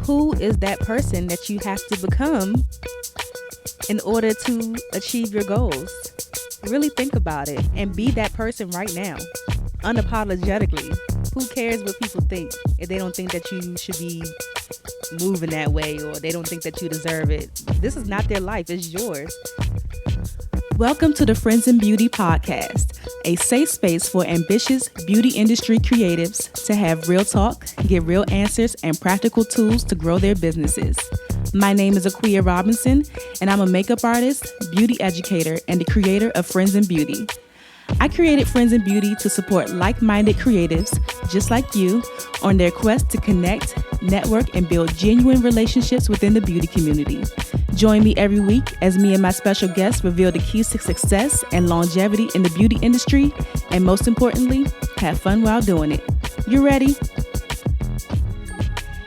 who is that person that you have to become in order to achieve your goals? Really think about it and be that person right now, unapologetically. Who cares what people think if they don't think that you should be moving that way or they don't think that you deserve it? This is not their life, it's yours. Welcome to the Friends in Beauty Podcast, a safe space for ambitious beauty industry creatives to have real talk, get real answers, and practical tools to grow their businesses. My name is Akua Robinson, and I'm a makeup artist, beauty educator, and the creator of Friends in Beauty. I created Friends in Beauty to support like-minded creatives just like you on their quest to connect, network, and build genuine relationships within the beauty community. Join me every week as me and my special guests reveal the keys to success and longevity in the beauty industry, and most importantly, have fun while doing it. You ready?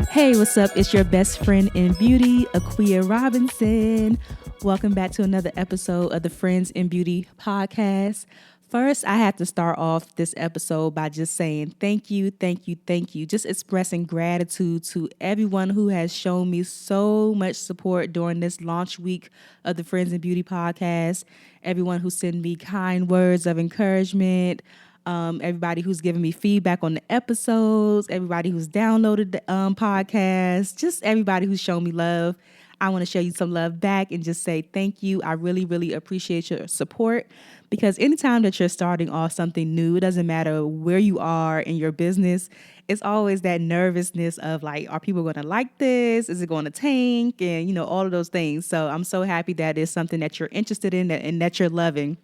Hey, what's up? It's your best friend in beauty, Akua Robinson. Welcome back to another episode of the Friends in Beauty Podcast. First, I have to start off this episode by just saying thank you. Just expressing gratitude to everyone who has shown me so much support during this launch week of the Friends in Beauty Podcast. Everyone who sent me kind words of encouragement. Everybody who's given me feedback on the episodes. Everybody who's downloaded the podcast. Just everybody who's shown me love. I want to show you some love back and just say thank you. I really, really appreciate your support, because anytime that you're starting off something new, it doesn't matter where you are in your business, it's always that nervousness of like, are people going to like this? Is it going to tank? And, all of those things. So I'm so happy that it's something that you're interested in and that you're loving.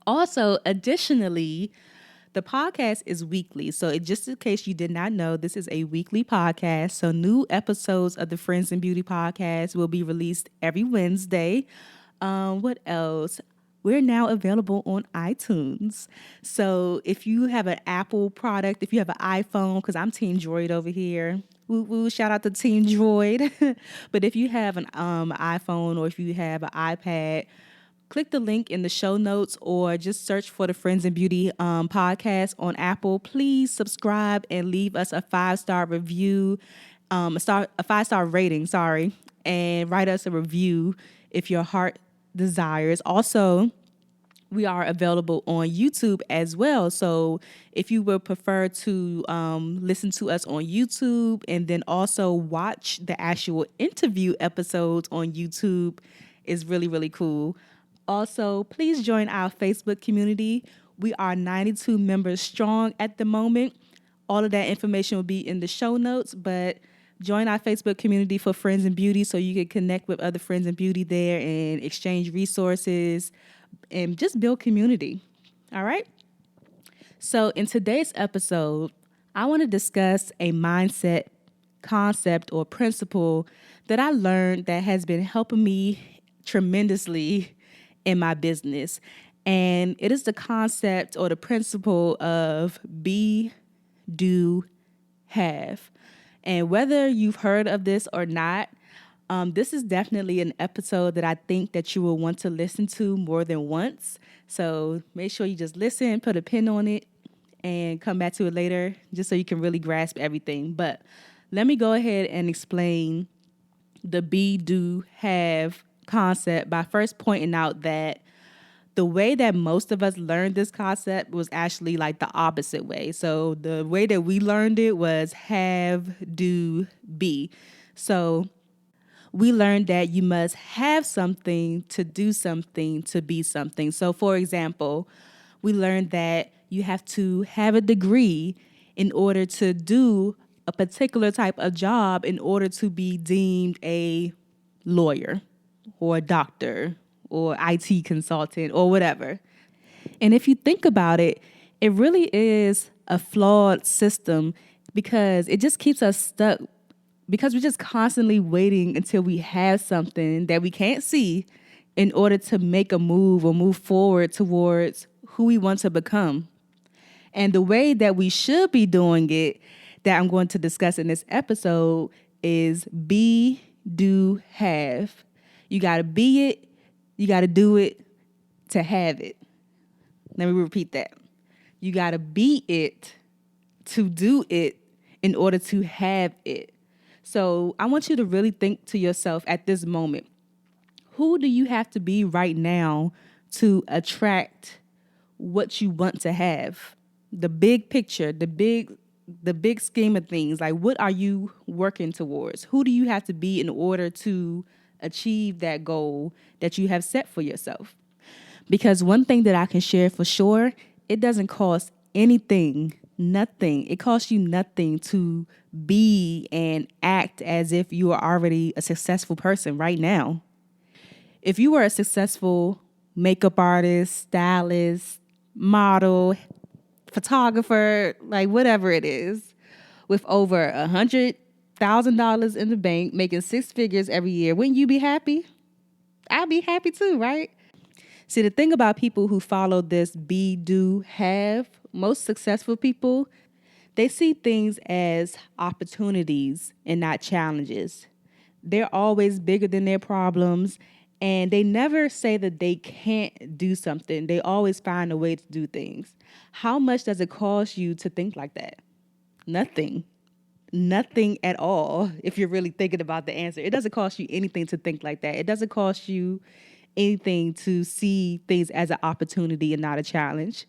Also, additionally, the podcast is weekly. So just in case you did not know, this is a weekly podcast. So new episodes of the Friends in Beauty Podcast will be released every Wednesday. What else? We're now available on iTunes. So if you have an Apple product, if you have an iPhone, because I'm Team Droid over here. Woo woo, shout out to Team Droid. But if you have an iPhone or if you have an iPad, click the link in the show notes or just search for the Friends in Beauty podcast on Apple. Please subscribe and leave us a 5-star review, a 5-star rating, and write us a review if your heart desires. Also, we are available on YouTube as well. So if you would prefer to listen to us on YouTube and then also watch the actual interview episodes on YouTube, is really, really cool. Also, please join our Facebook community. We are 92 members strong at the moment. All of that information will be in the show notes, but join our Facebook community for Friends in Beauty so you can connect with other Friends in Beauty there and exchange resources and just build community. All right? So in today's episode, I want to discuss a mindset concept or principle that I learned that has been helping me tremendously in my business. And it is the concept or the principle of be, do, have. And whether you've heard of this or not, this is definitely an episode that I think that you will want to listen to more than once. So make sure you just listen, put a pin on it, and come back to it later just so you can really grasp everything. But let me go ahead and explain the be, do, have concept by first pointing out that the way that most of us learned this concept was actually like the opposite way. So the way that we learned it was have, do, be. So we learned that you must have something to do something to be something. So for example, we learned that you have to have a degree in order to do a particular type of job in order to be deemed a lawyer or a doctor or IT consultant or whatever. And if you think about it, it really is a flawed system because it just keeps us stuck, because we're just constantly waiting until we have something that we can't see in order to make a move or move forward towards who we want to become. And the way that we should be doing it, that I'm going to discuss in this episode, is be, do, have. You got to be it, you got to do it to have it. Let me repeat that. You got to be it to do it in order to have it. So I want you to really think to yourself at this moment, who do you have to be right now to attract what you want to have? The big picture, the big scheme of things. Like, what are you working towards? Who do you have to be in order to achieve that goal that you have set for yourself? Because one thing that I can share for sure, it doesn't cost anything, nothing. It costs you nothing to be and act as if you are already a successful person right now. If you were a successful makeup artist, stylist, model, photographer, like whatever it is, with over $100,000 in the bank, making six figures every year, wouldn't you be happy? I'd be happy too, right? See, the thing about people who follow this be, do, have, most successful people, they see things as opportunities and not challenges. They're always bigger than their problems, and they never say that they can't do something. They always find a way to do things. How much does it cost you to think like that? Nothing. Nothing at all, if you're really thinking about the answer. It doesn't cost you anything to think like that. It doesn't cost you anything to see things as an opportunity and not a challenge.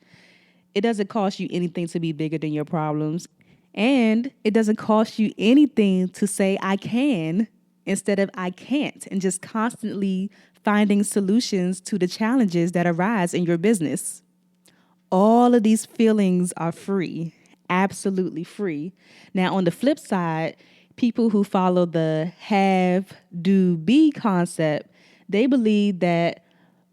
It doesn't cost you anything to be bigger than your problems. And it doesn't cost you anything to say, I can, instead of I can't, and just constantly finding solutions to the challenges that arise in your business. All of these feelings are free, absolutely free. Now, on the flip side, people who follow the have, do, be concept, they believe that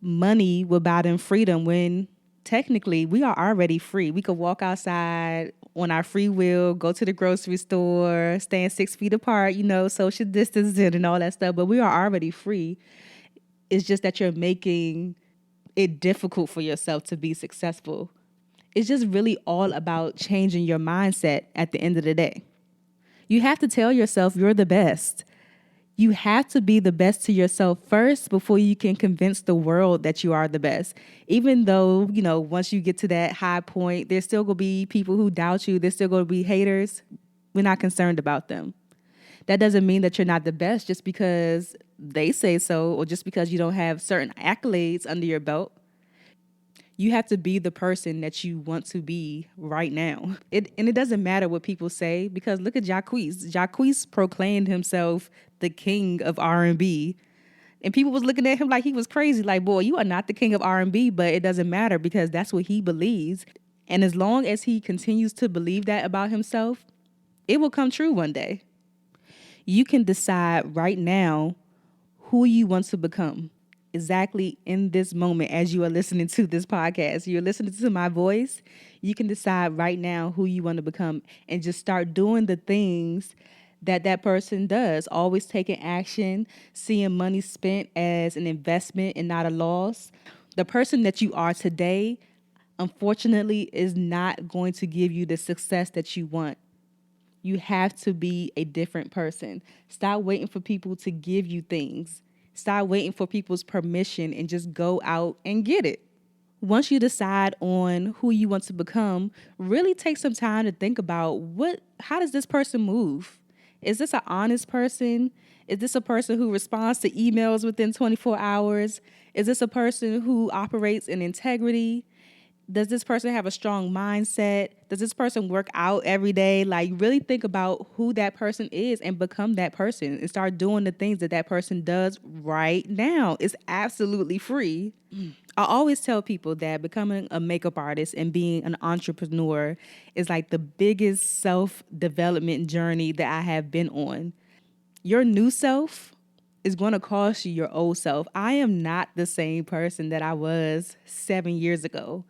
money will buy them freedom when technically we are already free. We could walk outside on our free will, go to the grocery store, stand 6 feet apart, social distancing and all that stuff, but we are already free. It's just that you're making it difficult for yourself to be successful. It's just really all about changing your mindset at the end of the day. You have to tell yourself you're the best. You have to be the best to yourself first before you can convince the world that you are the best. Even though, once you get to that high point, there's still going to be people who doubt you. There's still going to be haters. We're not concerned about them. That doesn't mean that you're not the best just because they say so or just because you don't have certain accolades under your belt. You have to be the person that you want to be right now. And it doesn't matter what people say, because look at Jacquees. Jacquees proclaimed himself the king of R&B. And people was looking at him like he was crazy. Like, boy, you are not the king of R&B, but it doesn't matter because that's what he believes. And as long as he continues to believe that about himself, it will come true one day. You can decide right now who you want to become. Exactly in this moment, as you are listening to this podcast, you're listening to my voice, you can decide right now who you want to become and just start doing the things that person does. Always taking action, seeing money spent as an investment and not a loss. The person that you are today, unfortunately, is not going to give you the success that you want. You have to be a different person. Stop waiting for people to give you things. Stop waiting for people's permission and just go out and get it. Once you decide on who you want to become, really take some time to think about how does this person move? Is this an honest person? Is this a person who responds to emails within 24 hours? Is this a person who operates in integrity? Does this person have a strong mindset? Does this person work out every day? Like, really think about who that person is and become that person and start doing the things that person does right now. It's absolutely free. I always tell people that becoming a makeup artist and being an entrepreneur is like the biggest self-development journey that I have been on. Your new self is going to cost you your old self. I am not the same person that I was 7 years ago.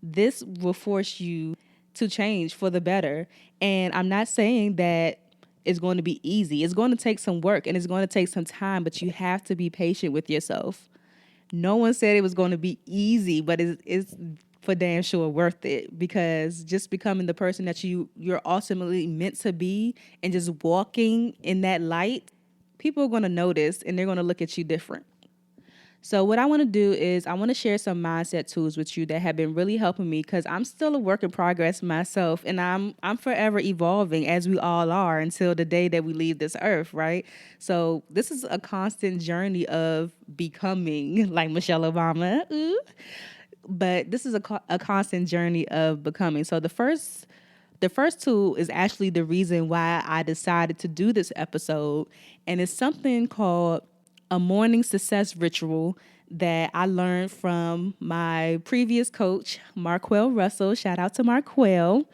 This will force you to change for the better. And I'm not saying that it's going to be easy. It's going to take some work and it's going to take some time, but you have to be patient with yourself. No one said it was going to be easy, but it's for damn sure worth it, because just becoming the person that you're ultimately meant to be and just walking in that light, people are going to notice and they're going to look at you different. So what I want to do is I want to share some mindset tools with you that have been really helping me because I'm still a work in progress myself, and I'm forever evolving as we all are until the day that we leave this earth, right? So this is a constant journey of becoming, like Michelle Obama. Ooh. But this is a constant journey of becoming. So the first tool is actually the reason why I decided to do this episode, and it's something called a morning success ritual that I learned from my previous coach, Marquell Russell. Shout out to Marquell.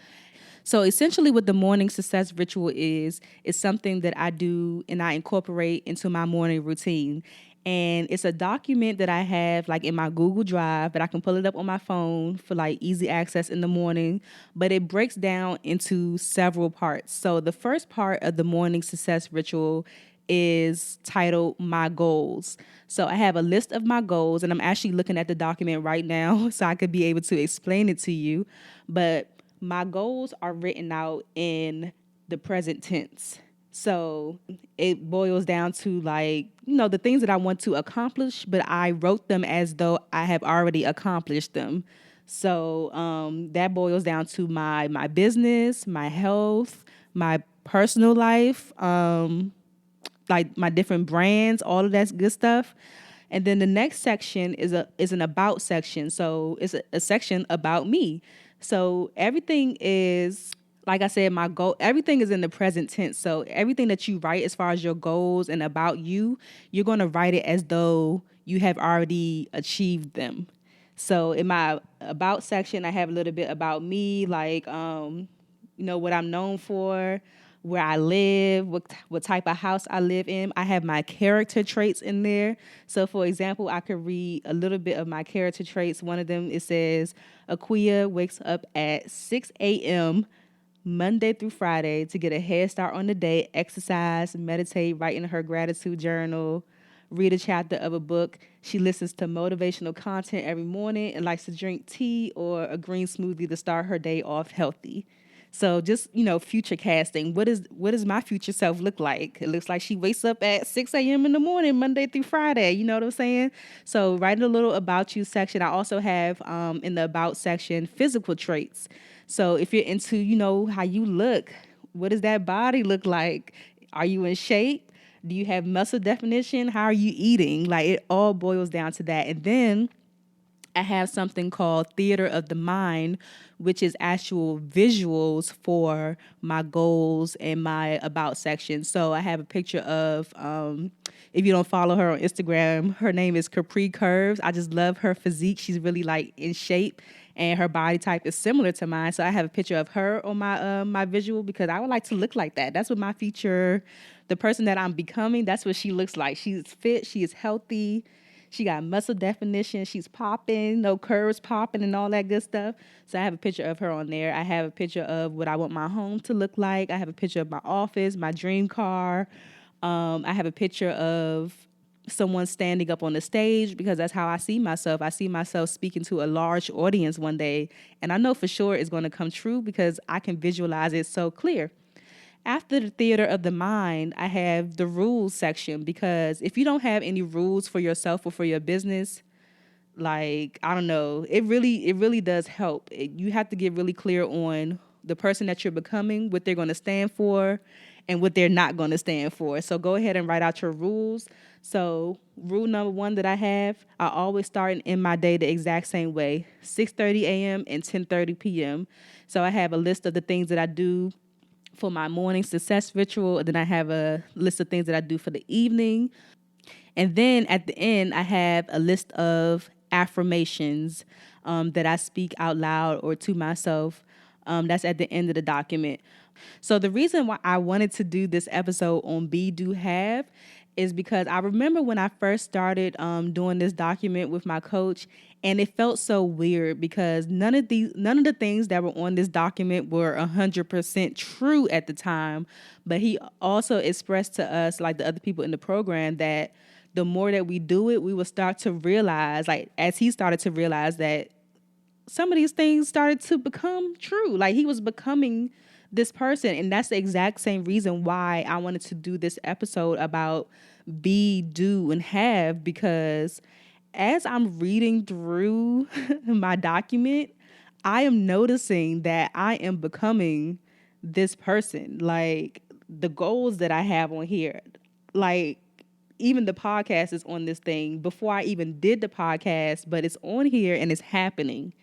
So essentially what the morning success ritual is something that I do and I incorporate into my morning routine. And it's a document that I have like in my Google Drive, but I can pull it up on my phone for like easy access in the morning. But it breaks down into several parts. So the first part of the morning success ritual is titled My Goals. So I have a list of my goals, and I'm actually looking at the document right now so I could be able to explain it to you. But my goals are written out in the present tense. So it boils down to like, the things that I want to accomplish, but I wrote them as though I have already accomplished them. So that boils down to my business, my health, my personal life, like my different brands, all of that good stuff. And then the next section is an about section. So it's a section about me. So everything is, like I said, my goal, everything is in the present tense. So everything that you write as far as your goals and about you, you're going to write it as though you have already achieved them. So in my about section, I have a little bit about me, like what I'm known for, where I live, what type of house I live in. I have my character traits in there. So, for example, I could read a little bit of my character traits. One of them, it says, Akua wakes up at 6 a.m. Monday through Friday to get a head start on the day, exercise, meditate, write in her gratitude journal, read a chapter of a book. She listens to motivational content every morning and likes to drink tea or a green smoothie to start her day off healthy. So just, future casting. What does my future self look like? It looks like she wakes up at 6 a.m. in the morning, Monday through Friday. You know what I'm saying? So write a little about you section. I also have in the about section physical traits. So if you're into, how you look, what does that body look like? Are you in shape? Do you have muscle definition? How are you eating? Like it all boils down to that. And then I have something called Theater of the Mind, which is actual visuals for my goals and my about section. So I have a picture of, if you don't follow her on Instagram, her name is Capri Curves. I just love her physique. She's really like in shape, and her body type is similar to mine. So I have a picture of her on my visual because I would like to look like that. That's what my future, the person that I'm becoming, that's what she looks like. She's fit. She is healthy. She got muscle definition. She's popping, no curves popping and all that good stuff. So I have a picture of her on there. I have a picture of what I want my home to look like. I have a picture of my office, my dream car. I have a picture of someone standing up on the stage because that's how I see myself. I see myself speaking to a large audience one day. And I know for sure it's going to come true because I can visualize it so clear. After the theater of the mind, I have the rules section because if you don't have any rules for yourself or for your business, like I don't know, it really does help. You have to get really clear on the person that you're becoming, what they're going to stand for, and what they're not going to stand for. So go ahead and write out your rules. So rule number 1 that I have, I always start in my day the exact same way, 6:30 a.m. and 10:30 p.m. So I have a list of the things that I do for my morning success ritual. And then I have a list of things that I do for the evening. And then at the end, I have a list of affirmations that I speak out loud or to myself. That's at the end of the document. So the reason why I wanted to do this episode on Be, Do, Have is because I remember when I first started doing this document with my coach, and it felt so weird because none of the things that were on this document were 100% true at the time. But he also expressed to us, like the other people in the program, that the more that we do it, we will start to realize, like as he started to realize that some of these things started to become true. Like he was becoming this person. And that's the exact same reason why I wanted to do this episode about be, do, and have, because as I'm reading through my document, I am noticing that I am becoming this person. Like the goals that I have on here, like even the podcast is on this thing before I even did the podcast, but it's on here and it's happening.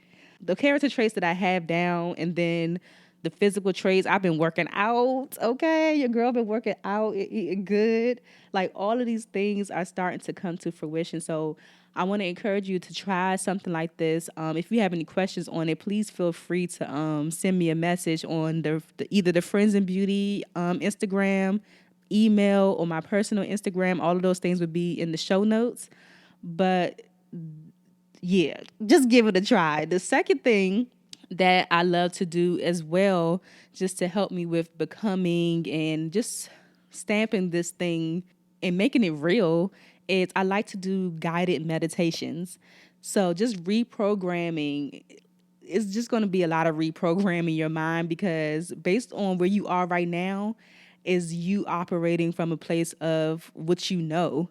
The character traits that I have down, and then the physical traits. I've been working out. Okay, your girl been working out, eating good. Like all of these things are starting to come to fruition. So I want to encourage you to try something like this. If you have any questions on it, please feel free to send me a message on either the Friends in Beauty Instagram, email, or my personal Instagram. All of those things would be in the show notes. But yeah, just give it a try. The second thing that I love to do as well, just to help me with becoming and just stamping this thing and making it real, is I like to do guided meditations. So just reprogramming, it's just going to be a lot of reprogramming your mind, because based on where you are right now is you operating from a place of what you know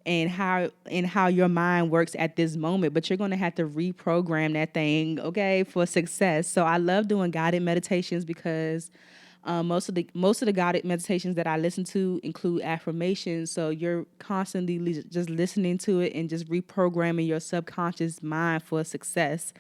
and how your mind works at this moment, but you're going to have to reprogram that thing, okay, for success. So I love doing guided meditations because most of the guided meditations that I listen to include affirmations. So you're constantly just listening to it and just reprogramming your subconscious mind for success.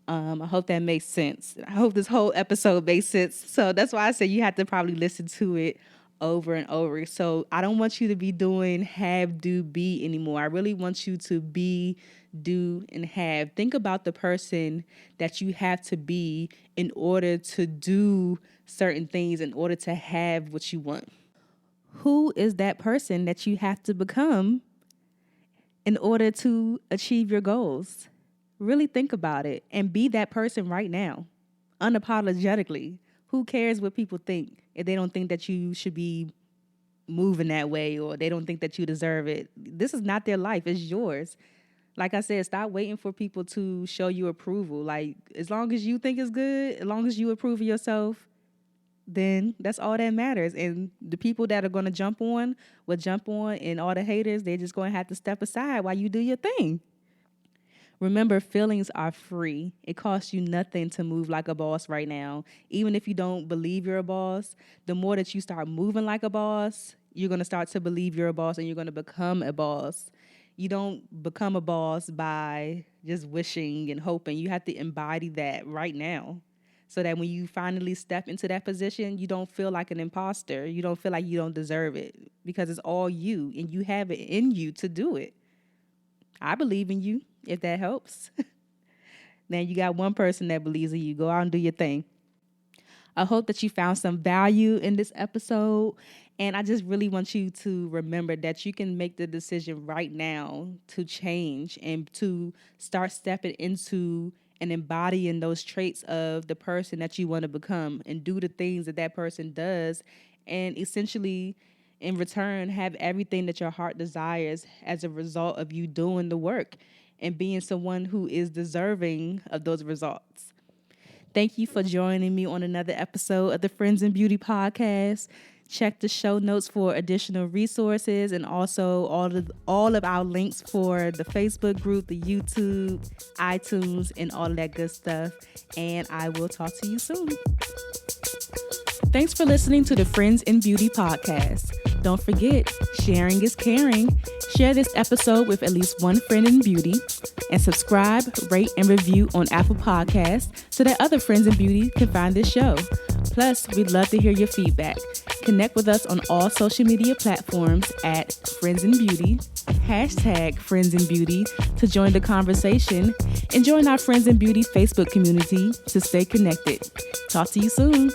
I hope that makes sense. I hope this whole episode makes sense. So that's why I say you have to probably listen to it over and over. So I don't want you to be doing have, do, be anymore. I really want you to be, do, and have. Think about the person that you have to be in order to do certain things, in order to have what you want. Who is that person that you have to become in order to achieve your goals? Really think about it and be that person right now, unapologetically. Who cares what people think if they don't think that you should be moving that way, or they don't think that you deserve it? This is not their life. It's yours. Like I said, stop waiting for people to show you approval. Like, as long as you think it's good, as long as you approve of yourself, then that's all that matters. And the people that are going to jump on will jump on, and all the haters, they're just going to have to step aside while you do your thing. Remember, feelings are free. It costs you nothing to move like a boss right now. Even if you don't believe you're a boss, the more that you start moving like a boss, you're going to start to believe you're a boss, and you're going to become a boss. You don't become a boss by just wishing and hoping. You have to embody that right now, so that when you finally step into that position, you don't feel like an imposter. You don't feel like you don't deserve it, because it's all you, and you have it in you to do it. I believe in you, if that helps. Now you got one person that believes in you. Go out and do your thing. I hope that you found some value in this episode. And I just really want you to remember that you can make the decision right now to change and to start stepping into and embodying those traits of the person that you want to become, and do the things that that person does, and essentially in return have everything that your heart desires as a result of you doing the work and being someone who is deserving of those results. Thank you for joining me on another episode of the Friends in Beauty Podcast. Check the show notes for additional resources, and also all of our links for the Facebook group, the YouTube, iTunes, and all of that good stuff. And I will talk to you soon. Thanks for listening to the Friends in Beauty Podcast. Don't forget, sharing is caring. Share this episode with at least one friend in beauty, and subscribe, rate, and review on Apple Podcasts so that other friends in beauty can find this show. Plus, we'd love to hear your feedback. Connect with us on all social media platforms at Friends in Beauty, #Friends in Beauty to join the conversation, and join our Friends in Beauty Facebook community to stay connected. Talk to you soon.